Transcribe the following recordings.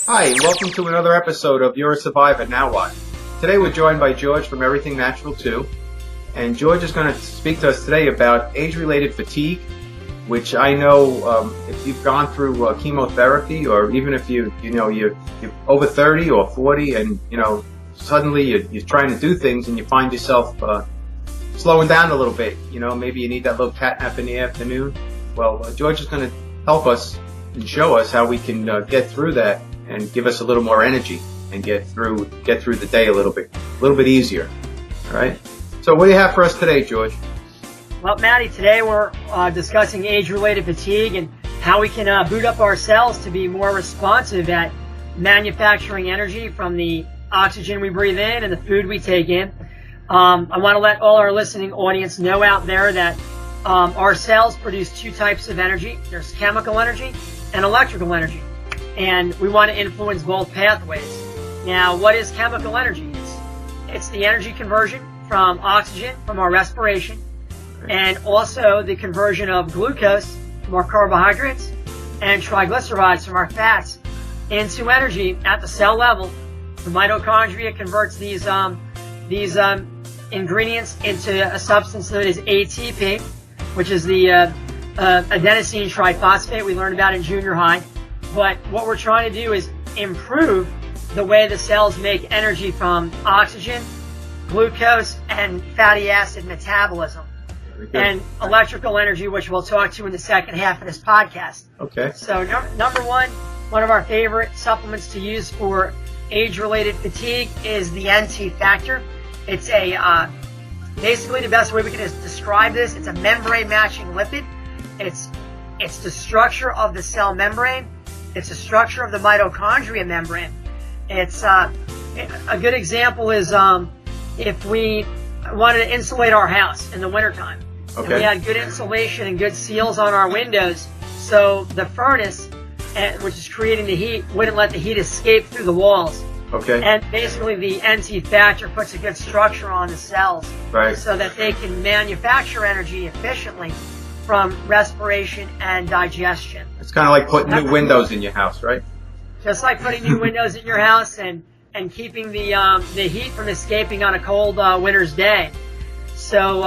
Hi, and welcome to another episode of You're a Survivor, Now What? Today we're joined by George from Everything Natural 2, and George is going to speak to us today about age-related fatigue, which I know if you've gone through chemotherapy, or even if you're over 30 or 40, and suddenly you're trying to do things and you find yourself slowing down a little bit. Maybe you need that little catnap in the afternoon. Well, George is going to help us and show us how we can get through that and give us a little more energy and get through the day a little bit easier. All right. So what do you have for us today, George? Well, Matty, today we're discussing age-related fatigue and how we can boot up our cells to be more responsive at manufacturing energy from the oxygen we breathe in and the food we take in. I want to let all our listening audience know out there that our cells produce two types of energy. There's chemical energy and electrical energy. And we want to influence both pathways. Now, what is chemical energy? It's the energy conversion from oxygen from our respiration, and also the conversion of glucose from our carbohydrates and triglycerides from our fats into energy at the cell level. The mitochondria converts these ingredients into a substance known as ATP, which is the adenosine triphosphate we learned about in junior high. But what we're trying to do is improve the way the cells make energy from oxygen, glucose, and fatty acid metabolism, and electrical energy, which we'll talk to in the second half of this podcast. Okay. So number one of our favorite supplements to use for age-related fatigue is the NT factor. It's basically the best way we can describe this. It's a membrane-matching lipid. It's the structure of the cell membrane. It's the structure of the mitochondria membrane. It's a good example is if we wanted to insulate our house in the wintertime. Okay. And we had good insulation and good seals on our windows, so the furnace, which is creating the heat, wouldn't let the heat escape through the walls. Okay. And basically the NT factor puts a good structure on the cells, right, so that they can manufacture energy efficiently from respiration and digestion. It's kind of like putting new windows in your house, right? Just like putting new windows in your house and keeping the heat from escaping on a cold winter's day. So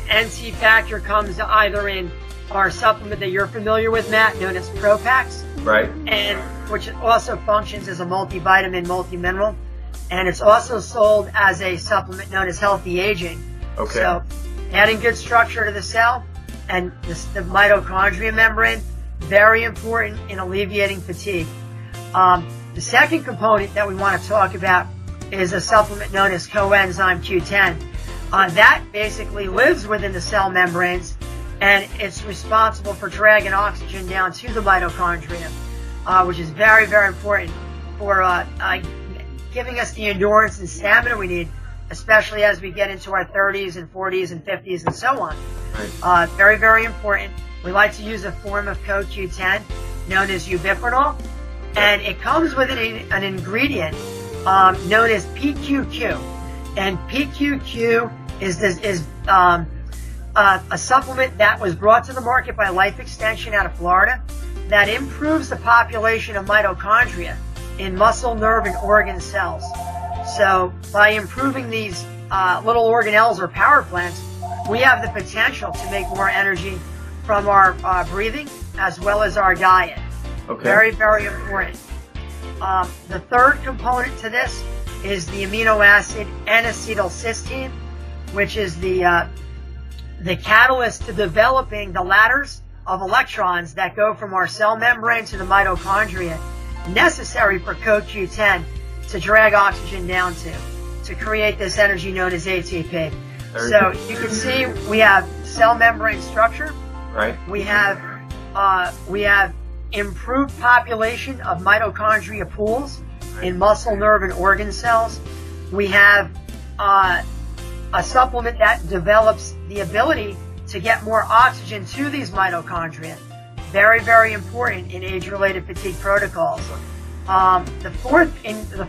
NT factor comes either in our supplement that you're familiar with, Matt, known as Propax, right, and which also functions as a multivitamin, multimineral, and it's also sold as a supplement known as Healthy Aging. Okay. So adding good structure to the cell and the mitochondria membrane, very important in alleviating fatigue. The second component that we want to talk about is a supplement known as coenzyme Q10. That basically lives within the cell membranes, and it's responsible for dragging oxygen down to the mitochondria, which is very, very important for giving us the endurance and stamina we need, especially as we get into our 30s and 40s and 50s and so on. Right. Very, very important. We like to use a form of CoQ10 known as ubiprenol, and it comes with an ingredient known as PQQ. And PQQ is a supplement that was brought to the market by Life Extension out of Florida that improves the population of mitochondria in muscle, nerve, and organ cells. So by improving these little organelles or power plants, we have the potential to make more energy from our breathing as well as our diet. Okay. Very, very important. The third component to this is the amino acid N-acetylcysteine, which is the catalyst to developing the ladders of electrons that go from our cell membrane to the mitochondria, necessary for CoQ10 to drag oxygen down to create this energy known as ATP. So you can see we have cell membrane structure. Right. We have improved population of mitochondria pools in muscle, nerve, and organ cells. We have a supplement that develops the ability to get more oxygen to these mitochondria. Very, very important in age-related fatigue protocols. The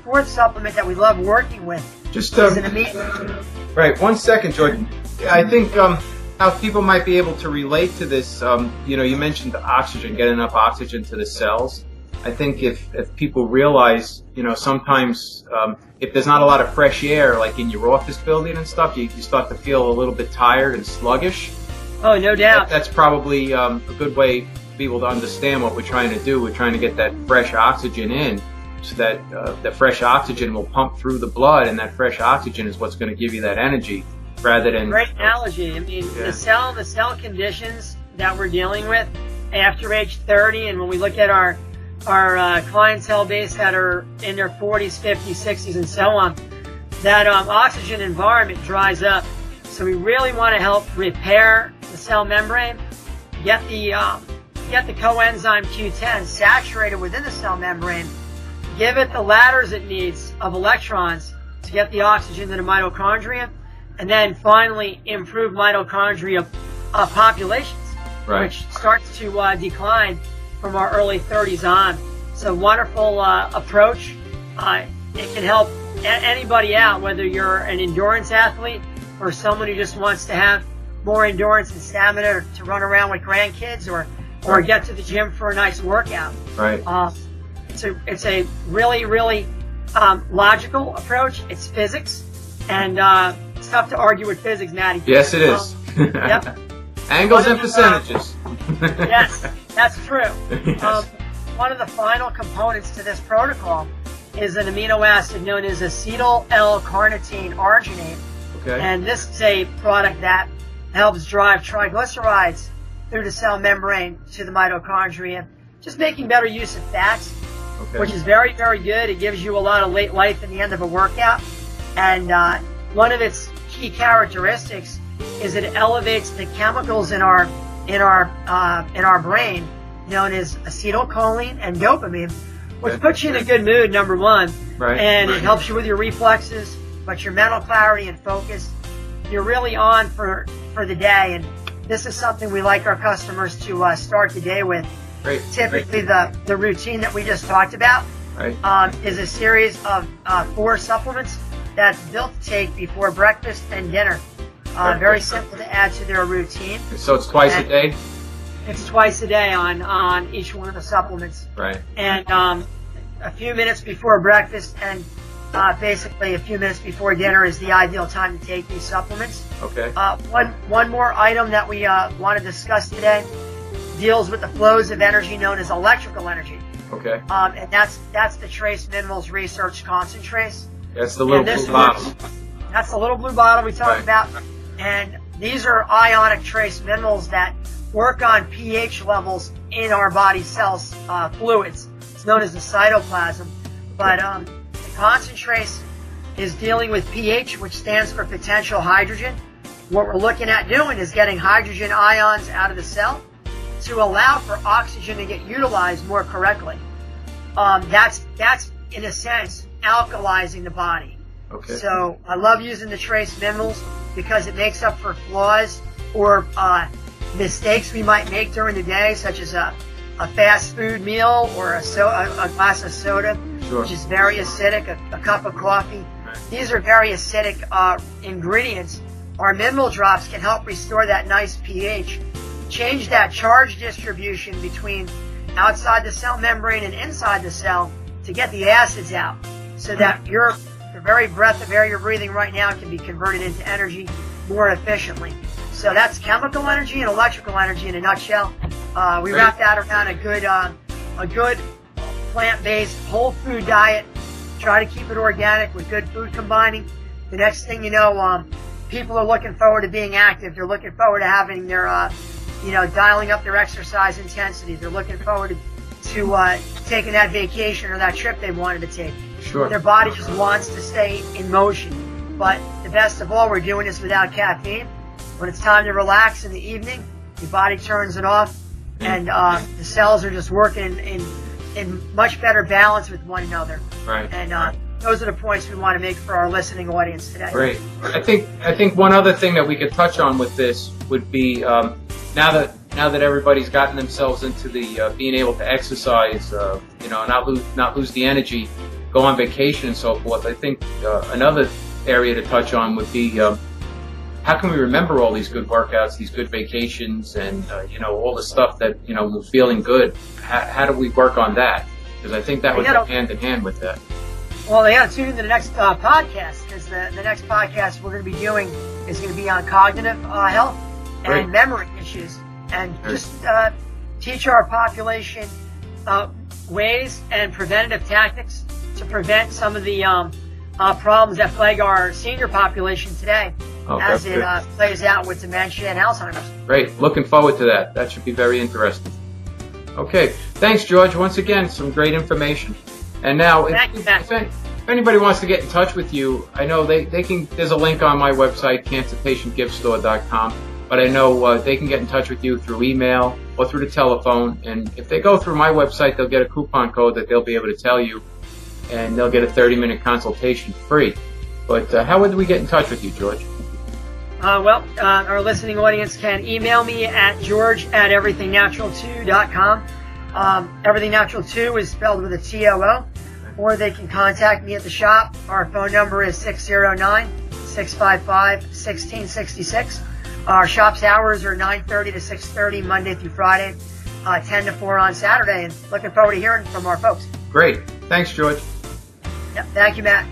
fourth supplement that we love working with is an amino. Right. 1 second, Jordan. I think how people might be able to relate to this. You mentioned the oxygen, get enough oxygen to the cells. I think if people realize, sometimes if there's not a lot of fresh air, like in your office building and stuff, you start to feel a little bit tired and sluggish. Oh, no doubt. That's probably a good way for people to understand what we're trying to do. We're trying to get that fresh oxygen in, so that the fresh oxygen will pump through the blood, and that fresh oxygen is what's going to give you that energy, rather than... Great analogy. I mean, yeah. the cell conditions that we're dealing with after age 30, and when we look at our clientele base that are in their 40s, 50s, 60s, and so on, that oxygen environment dries up. So we really want to help repair the cell membrane, get the coenzyme Q10 saturated within the cell membrane, give it the ladders it needs of electrons to get the oxygen to the mitochondria, and then finally improve mitochondria populations, right, which starts to decline from our early 30s on. So wonderful approach. It can help anybody out, whether you're an endurance athlete or someone who just wants to have more endurance and stamina to run around with grandkids, or get to the gym for a nice workout. Right. It's a really, really logical approach. It's physics, and it's tough to argue with physics, Matty. Yes, it is. Yep. Angles and percentages. Yes, that's true. Yes. One of the final components to this protocol is an amino acid known as acetyl L-carnitine arginate. Okay. And this is a product that helps drive triglycerides through the cell membrane to the mitochondria, just making better use of fats, Okay. which is very, very good. It gives you a lot of late life at the end of a workout. And one of its key characteristics is it elevates the chemicals in our brain, known as acetylcholine and dopamine, which puts you in a good mood, number one. Right. And it helps you with your reflexes, but your mental clarity and focus. You're really on for the day, and this is something we like our customers to start the day with. Great. Typically, the routine that we just talked about is a series of 4 supplements that's built to take before breakfast and dinner. Very simple to add to their routine. So it's twice a day? It's twice a day on each one of the supplements. Right. And a few minutes before breakfast and basically a few minutes before dinner is the ideal time to take these supplements. Okay. One more item that we want to discuss today deals with the flows of energy known as electrical energy. Okay. And that's the Trace Minerals Research Concentrates. That's the little blue bottle. That's the little blue bottle we talked about. And these are ionic trace minerals that work on pH levels in our body cells, fluids. It's known as the cytoplasm. But the concentrates is dealing with pH, which stands for potential hydrogen. What we're looking at doing is getting hydrogen ions out of the cell to allow for oxygen to get utilized more correctly. That's in a sense alkalizing the body. Okay. So I love using the trace minerals because it makes up for flaws or mistakes we might make during the day, such as a fast food meal or a glass of soda, which is very acidic, a cup of coffee. These are very acidic ingredients. Our mineral drops can help restore that nice pH, change that charge distribution between outside the cell membrane and inside the cell to get the acids out, so that the very breath of air you're breathing right now can be converted into energy more efficiently. So that's chemical energy and electrical energy in a nutshell. We wrap that around a good plant-based whole food diet. Try to keep it organic with good food combining. The next thing you know, people are looking forward to being active. They're looking forward to having their, dialing up their exercise intensity. They're looking forward to taking that vacation or that trip they wanted to take. Sure. Their body just wants to stay in motion. But the best of all, we're doing this without caffeine. When it's time to relax in the evening, your body turns it off, and the cells are just working in much better balance with one another. Right. And those are the points we want to make for our listening audience today. Great. I think one other thing that we could touch on with this would be now that everybody's gotten themselves into the being able to exercise, not lose the energy, go on vacation and so forth. I think another area to touch on would be how can we remember all these good workouts, these good vacations, and all the stuff that we're feeling good. How do we work on that? Because I think that would go hand in hand with that. Well, they got to tune into the next podcast, because the next podcast we're going to be doing is going to be on cognitive health and memory issues, and just teach our population ways and preventative tactics to prevent some of the problems that plague our senior population today as it plays out with dementia and Alzheimer's. Great. Looking forward to that. That should be very interesting. Okay. Thanks, George. Once again, some great information. And now, if anybody wants to get in touch with you, I know they can. There's a link on my website, cancerpatientgiftstore.com. But I know they can get in touch with you through email or through the telephone. And if they go through my website, they'll get a coupon code that they'll be able to tell you, and they'll get a 30-minute consultation free. But how would we get in touch with you, George? Our listening audience can email me at george@everythingnatural2.com. Everythingnatural2 is spelled with a T-O-O. Or they can contact me at the shop. Our phone number is 609-655-1666. Our shop's hours are 9:30 to 6:30 Monday through Friday, 10 to 4 on Saturday. And looking forward to hearing from our folks. Great. Thanks, George. Yep. Thank you, Matt.